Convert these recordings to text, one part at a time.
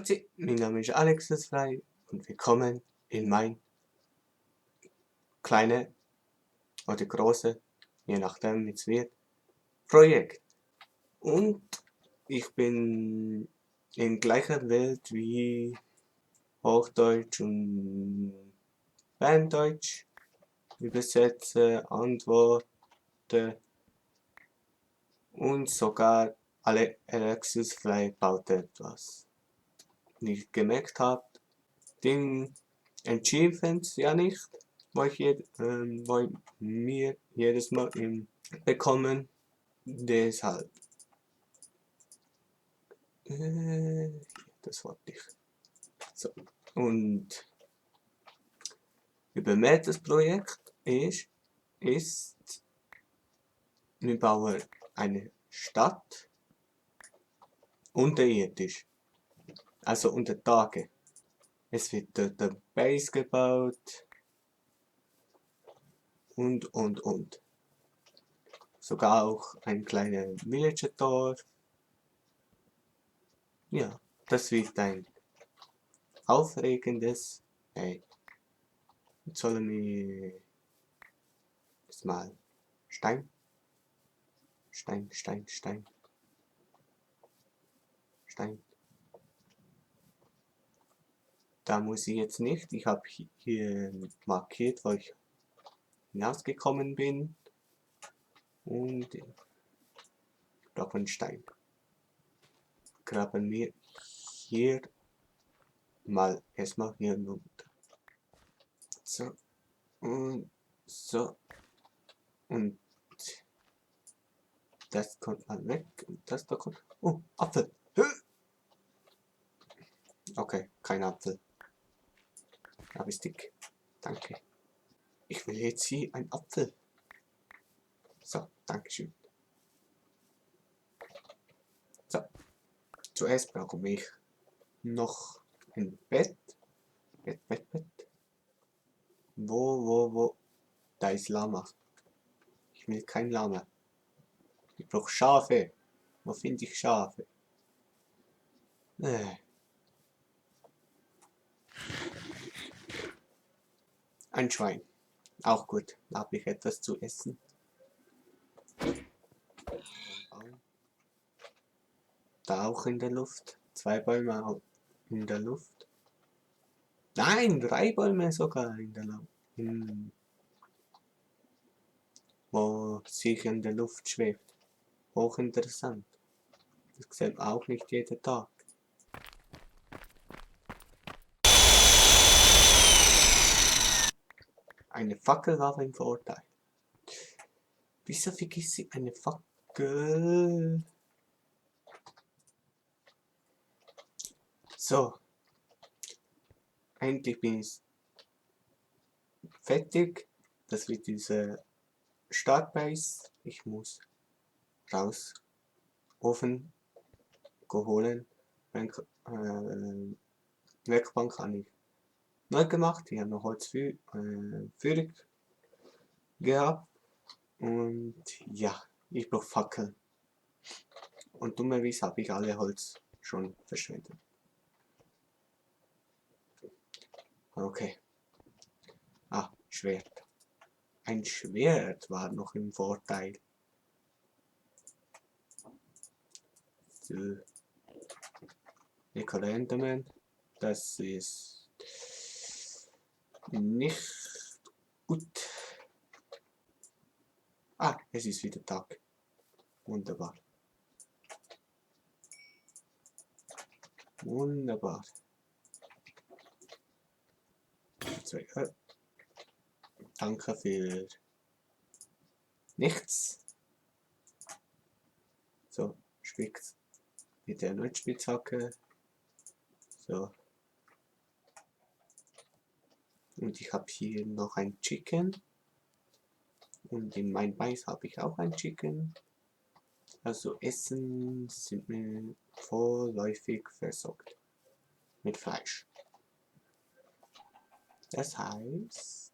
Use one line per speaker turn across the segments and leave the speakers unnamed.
Grüzi, mein Name ist AlexiusFly und willkommen in mein kleine oder große, je nachdem wie es wird, Projekt. Und ich bin in gleicher Welt wie Hochdeutsch und Berndeutsch. Übersetze, antworte und sogar AlexiusFly baut etwas. Wie ich gemerkt habe, den Achievements ja nicht, wo ich mir jedes Mal bekommen. Deshalb. Das wollte ich. So. Und übermäßiges Projekt ist, wir bauen eine Stadt unterirdisch. Also unter Tage. Es wird dort ein Base gebaut und. Sogar auch ein kleiner Villager-Dorf. Ja, das wird ein aufregendes. Hey, jetzt sollen wir jetzt mal Stein. Da muss ich jetzt nicht. Ich habe hier markiert, wo ich hinausgekommen bin. Und ich brauche einen Stein. Graben wir hier mal erstmal hier runter. So und so. Und das kommt mal weg. Und das da kommt. Oh, Apfel. Okay, kein Apfel. Aber ist dick. Danke. Ich will jetzt hier einen Apfel. So, Dankeschön. So, zuerst brauche ich noch ein Bett. Bett. Wo? Da ist Lama. Ich will kein Lama. Ich brauche Schafe. Wo finde ich Schafe? Ein Schwein. Auch gut. Da habe ich etwas zu essen. Da auch in der Luft. 2 Bäume in der Luft. Nein, 3 Bäume sogar in der Luft. Wo sich in der Luft schwebt. Hochinteressant. Das sieht man auch nicht jeden Tag. Eine Fackel war ein Vorteil. Wieso vergiss ich eine Fackel? So. Endlich bin ich fertig. Das wird diese Startbase. Ich muss raus. Ofen holen. Werkbank habe ich neu gemacht. Ich habe noch Holz führig gehabt. Und ja, ich brauche Fackeln. Und dummerweise habe ich alle Holz schon verschwendet. Okay. Ah, Schwert. Ein Schwert war noch im Vorteil. So. Enderman. Das ist nicht gut. Ah, es ist wieder Tag. Wunderbar. So, danke für nichts. So, spitz mit der Spitzhacke. So. Und ich habe hier noch ein Chicken. Und in meinem Beiß habe ich auch ein Chicken. Also Essen sind wir vorläufig versorgt. Mit Fleisch. Das heißt,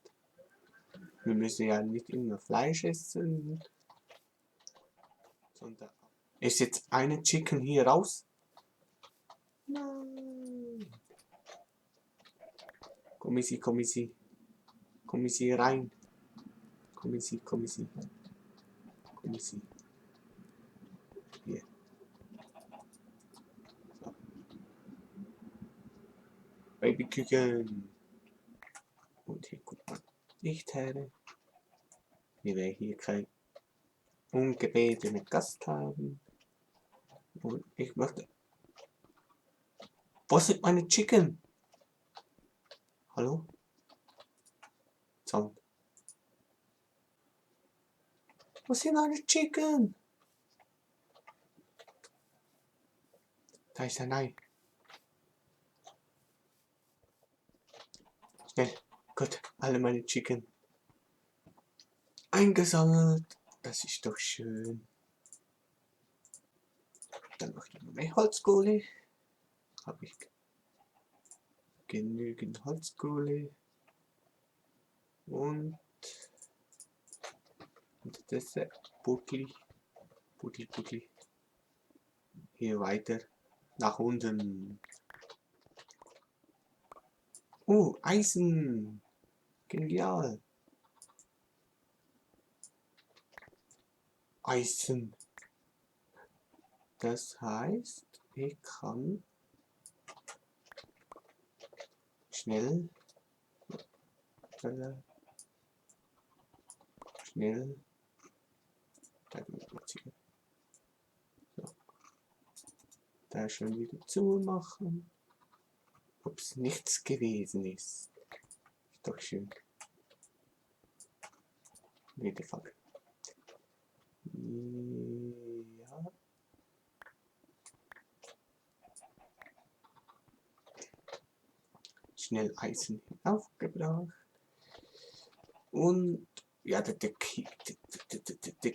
wir müssen ja nicht immer Fleisch essen. Sondern ist jetzt eine Chicken hier raus? Nein. Kommen Sie, kommen Sie. Kommen Sie rein. Kommen Sie, kommen Sie. Kommen Sie. Hier. So. Babyküken. Und hier guckt man nicht her. Wir werden hier kein ungebetenen Gast haben. Und ich möchte... Wo sind meine Chicken? Hallo? Sound. Wo sind meine Chicken? Da ist ein Ei. Schnell. Gut, alle meine Chicken eingesammelt. Das ist doch schön. Dann noch mehr Holzkohle. Habe ich genügend Holzkohle. Und das Buckli. Hier weiter nach unten. Eisen. Genial. Eisen. Das heißt, ich kann schnell so, da schon wieder zumachen, ob es nichts gewesen ist. Ist doch schön. Wieder Fackel. Ja. Schnell Eisen aufgebracht. Und ja, der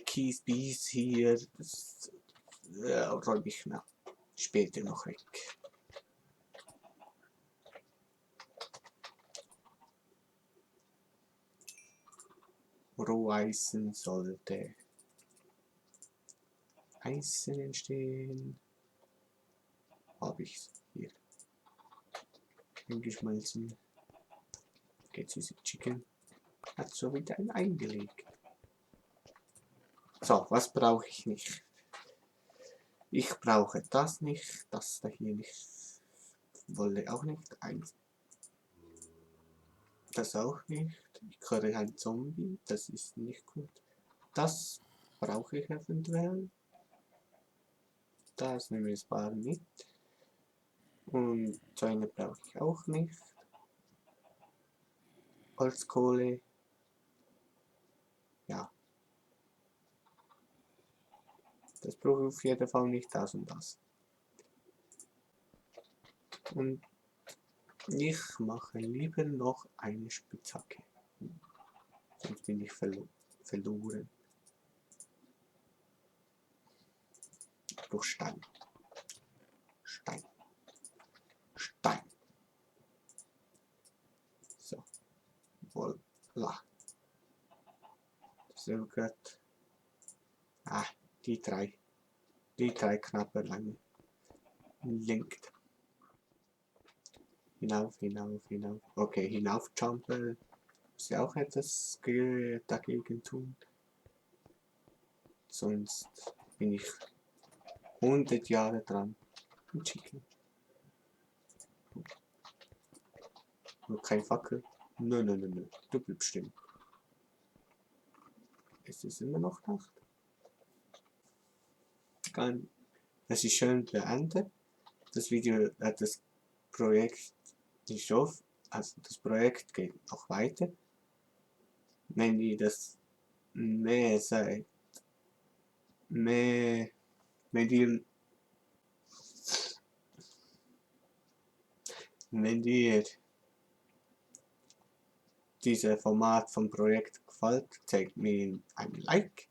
Kiesbies hier, das räume ich später noch weg. Roheisen sollte Eisen entstehen. Habe ich es hier hingeschmolzen. Geht diese Chicken. Hat so wieder ein eingelegt. So, was brauche ich nicht? Ich brauche das nicht, das da hier nicht. Wolle auch nicht. Das auch nicht. Ich höre ein Zombie, das ist nicht gut. Das brauche ich eventuell. Das nehme ich mal mit. Und Zäune brauche ich auch nicht. Holzkohle. Ja. Das brauche ich auf jeden Fall nicht, das und das. Und ich mache lieber noch eine Spitzhacke. Sonst bin ich verloren. Ich brauche Stein. Stein. So. Voilà. So gut. Die drei knappe lang. Linkt. Hinauf. Okay, hinaufjumpen. Muss ja auch etwas dagegen tun. Sonst bin ich 100 Jahre dran. Chicken. Nur kein Fackel. Nö. Du bleibst stehen. Es ist immer noch Nacht. Das ist schön beendet. Das Video, das Projekt ist auf. Also das Projekt geht noch weiter. Wenn ihr das mehr seid, wenn dir dieses Format vom Projekt gefällt, zeigt mir ein Like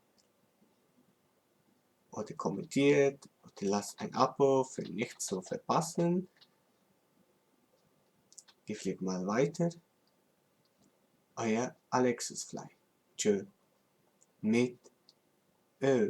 oder kommentiert oder lasst ein Abo für nichts zu verpassen. Ich fliege mal weiter. Euer AlexiusFly. Tschö. Mit Ö.